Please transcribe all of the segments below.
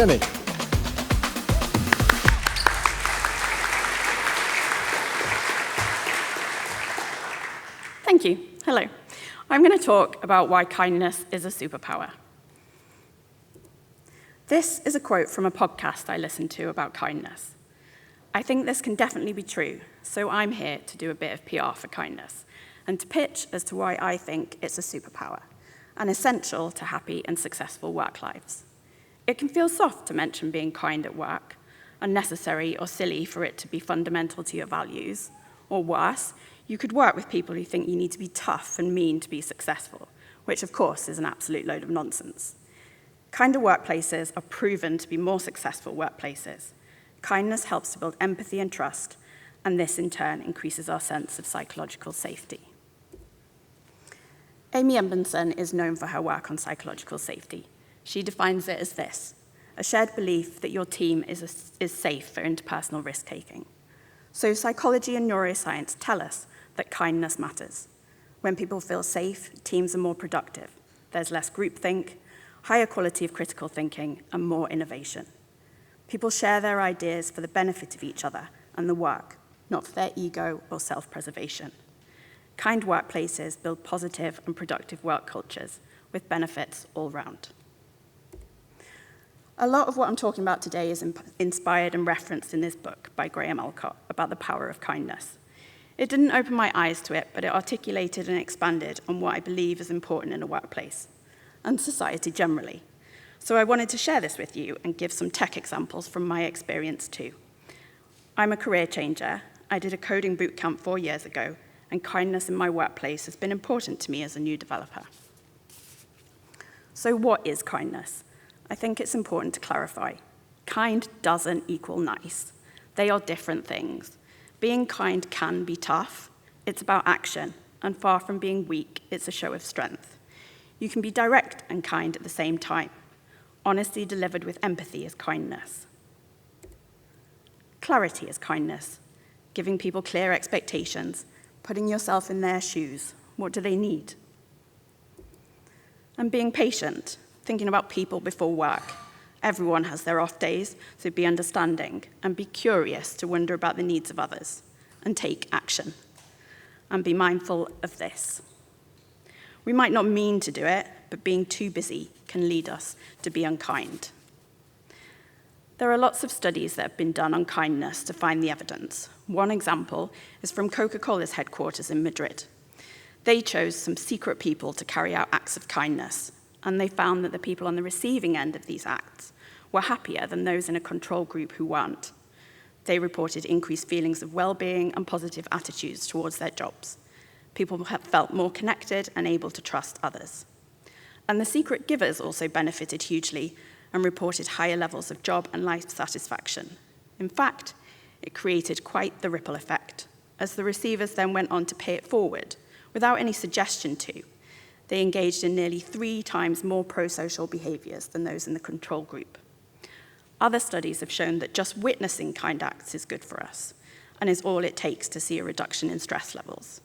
Jennie. Thank you. Hello. I'm going to talk about why kindness is a superpower. This is a quote from a podcast I listened to about kindness. I think this can definitely be true, so I'm here to do a bit of PR for kindness and to pitch as to why I think it's a superpower and essential to happy and successful work lives. It can feel soft to mention being kind at work, unnecessary or silly for it to be fundamental to your values, or worse, you could work with people who think you need to be tough and mean to be successful, which of course is an absolute load of nonsense. Kinder workplaces are proven to be more successful workplaces. Kindness helps to build empathy and trust, and this in turn increases our sense of psychological safety. Amy Edmondson is known for her work on psychological safety. She defines it as this: a shared belief that your team is safe for interpersonal risk-taking. So psychology and neuroscience tell us that kindness matters. When people feel safe, teams are more productive. There's less groupthink, higher quality of critical thinking, and more innovation. People share their ideas for the benefit of each other and the work, not for their ego or self-preservation. Kind workplaces build positive and productive work cultures with benefits all round. A lot of what I'm talking about today is inspired and referenced in this book by Graham Alcott about the power of kindness. It didn't open my eyes to it, but it articulated and expanded on what I believe is important in a workplace and society generally. So I wanted to share this with you and give some tech examples from my experience too. I'm a career changer. I did a coding bootcamp 4 years ago, and kindness in my workplace has been important to me as a new developer. So what is kindness? I think it's important to clarify. Kind doesn't equal nice. They are different things. Being kind can be tough. It's about action, and far from being weak, it's a show of strength. You can be direct and kind at the same time. Honesty delivered with empathy is kindness. Clarity is kindness, giving people clear expectations, putting yourself in their shoes. What do they need? And being patient, thinking about people before work. Everyone has their off days, so be understanding and be curious to wonder about the needs of others and take action. And be mindful of this. We might not mean to do it, but being too busy can lead us to be unkind. There are lots of studies that have been done on kindness to find the evidence. One example is from Coca-Cola's headquarters in Madrid. They chose some secret people to carry out acts of kindness, and they found that the people on the receiving end of these acts were happier than those in a control group who weren't. They reported increased feelings of well-being and positive attitudes towards their jobs. People felt more connected and able to trust others. And the secret givers also benefited hugely and reported higher levels of job and life satisfaction. In fact, it created quite the ripple effect, as the receivers then went on to pay it forward without any suggestion to. They engaged in nearly 3 times more pro-social behaviors than those in the control group. Other studies have shown that just witnessing kind acts is good for us and is all it takes to see a reduction in stress levels.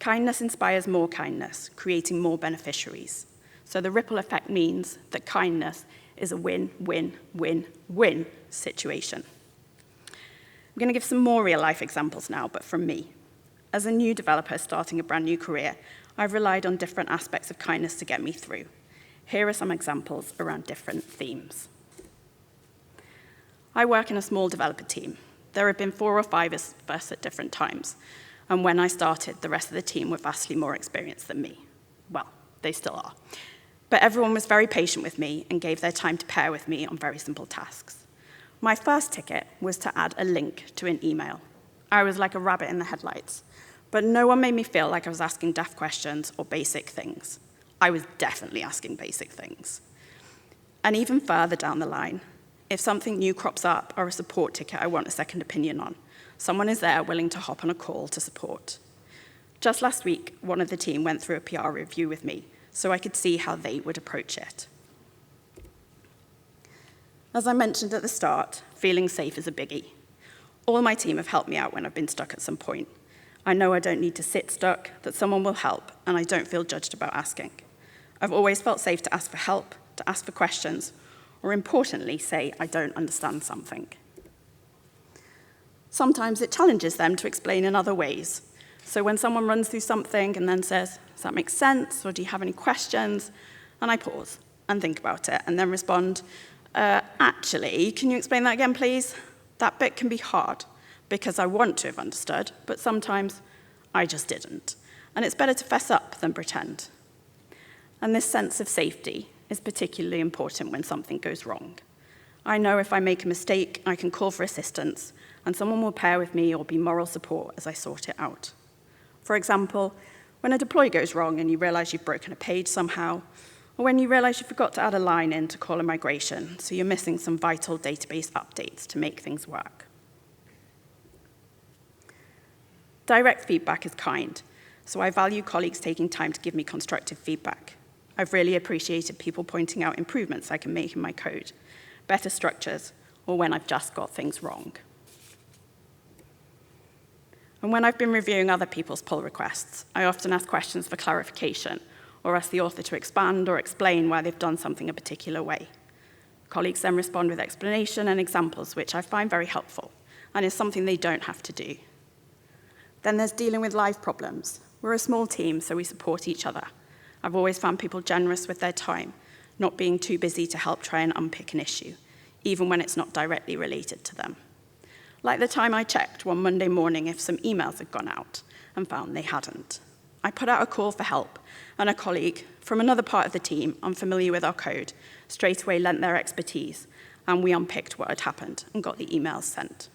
Kindness inspires more kindness, creating more beneficiaries. So the ripple effect means that kindness is a win-win-win-win situation. I'm going to give some more real-life examples now, but from me. As a new developer starting a brand new career, I've relied on different aspects of kindness to get me through. Here are some examples around different themes. I work in a small developer team. There have been 4 or 5 of us at different times, and when I started, the rest of the team were vastly more experienced than me. Well, they still are. But everyone was very patient with me and gave their time to pair with me on very simple tasks. My first ticket was to add a link to an email. I was like a rabbit in the headlights, but no one made me feel like I was asking daft questions or basic things. I was definitely asking basic things. And even further down the line, if something new crops up or a support ticket I want a second opinion on, someone is there willing to hop on a call to support. Just last week, one of the team went through a PR review with me so I could see how they would approach it. As I mentioned at the start, feeling safe is a biggie. All my team have helped me out when I've been stuck at some point. I know I don't need to sit stuck, that someone will help, and I don't feel judged about asking. I've always felt safe to ask for help, to ask for questions, or importantly, say, I don't understand something. Sometimes it challenges them to explain in other ways. So when someone runs through something and then says, does that make sense, or do you have any questions? And I pause and think about it, and then respond, actually, can you explain that again, please? That bit can be hard, because I want to have understood, but sometimes I just didn't. And it's better to fess up than pretend. And this sense of safety is particularly important when something goes wrong. I know if I make a mistake, I can call for assistance, and someone will pair with me or be moral support as I sort it out. For example, when a deploy goes wrong and you realize you've broken a page somehow, or when you realize you forgot to add a line in to call a migration, so you're missing some vital database updates to make things work. Direct feedback is kind, so I value colleagues taking time to give me constructive feedback. I've really appreciated people pointing out improvements I can make in my code, better structures, or when I've just got things wrong. And when I've been reviewing other people's pull requests, I often ask questions for clarification, or ask the author to expand or explain why they've done something a particular way. Colleagues then respond with explanation and examples, which I find very helpful, and is something they don't have to do. Then there's dealing with live problems. We're a small team, so we support each other. I've always found people generous with their time, not being too busy to help try and unpick an issue, even when it's not directly related to them. Like the time I checked one Monday morning if some emails had gone out and found they hadn't. I put out a call for help, and a colleague from another part of the team, unfamiliar with our code, straight away lent their expertise, and we unpicked what had happened and got the emails sent.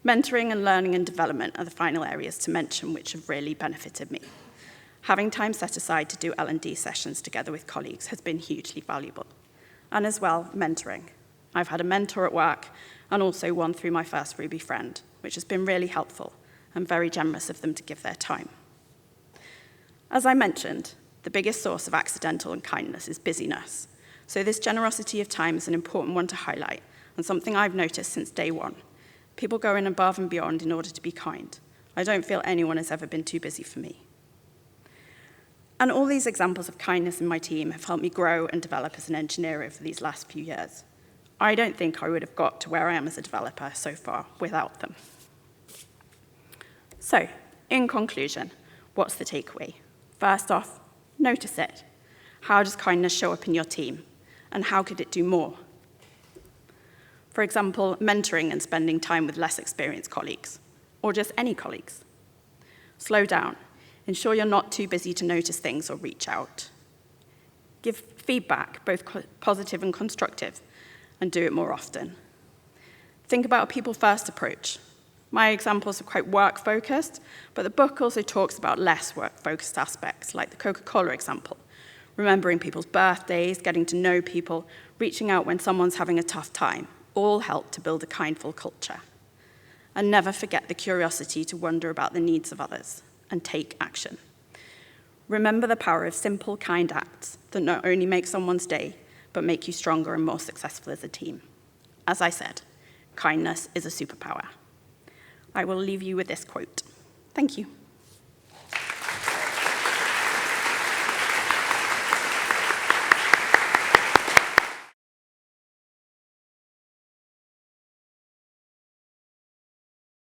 Mentoring and learning and development are the final areas to mention which have really benefited me. Having time set aside to do L&D sessions together with colleagues has been hugely valuable. And as well, mentoring. I've had a mentor at work and also one through my first Ruby friend, which has been really helpful and very generous of them to give their time. As I mentioned, the biggest source of accidental unkindness is busyness. So this generosity of time is an important one to highlight and something I've noticed since day one. People go in above and beyond in order to be kind. I don't feel anyone has ever been too busy for me. And all these examples of kindness in my team have helped me grow and develop as an engineer over these last few years. I don't think I would have got to where I am as a developer so far without them. So, in conclusion, what's the takeaway? First off, notice it. How does kindness show up in your team? And how could it do more? For example, mentoring and spending time with less experienced colleagues, or just any colleagues. Slow down. Ensure you're not too busy to notice things or reach out. Give feedback, both positive and constructive, and do it more often. Think about a people-first approach. My examples are quite work-focused, but the book also talks about less work-focused aspects, like the Coca-Cola example, remembering people's birthdays, getting to know people, reaching out when someone's having a tough time, all help to build a kindful culture. And never forget the curiosity to wonder about the needs of others and take action. Remember the power of simple, kind acts that not only make someone's day, but make you stronger and more successful as a team. As I said, kindness is a superpower. I will leave you with this quote. Thank you.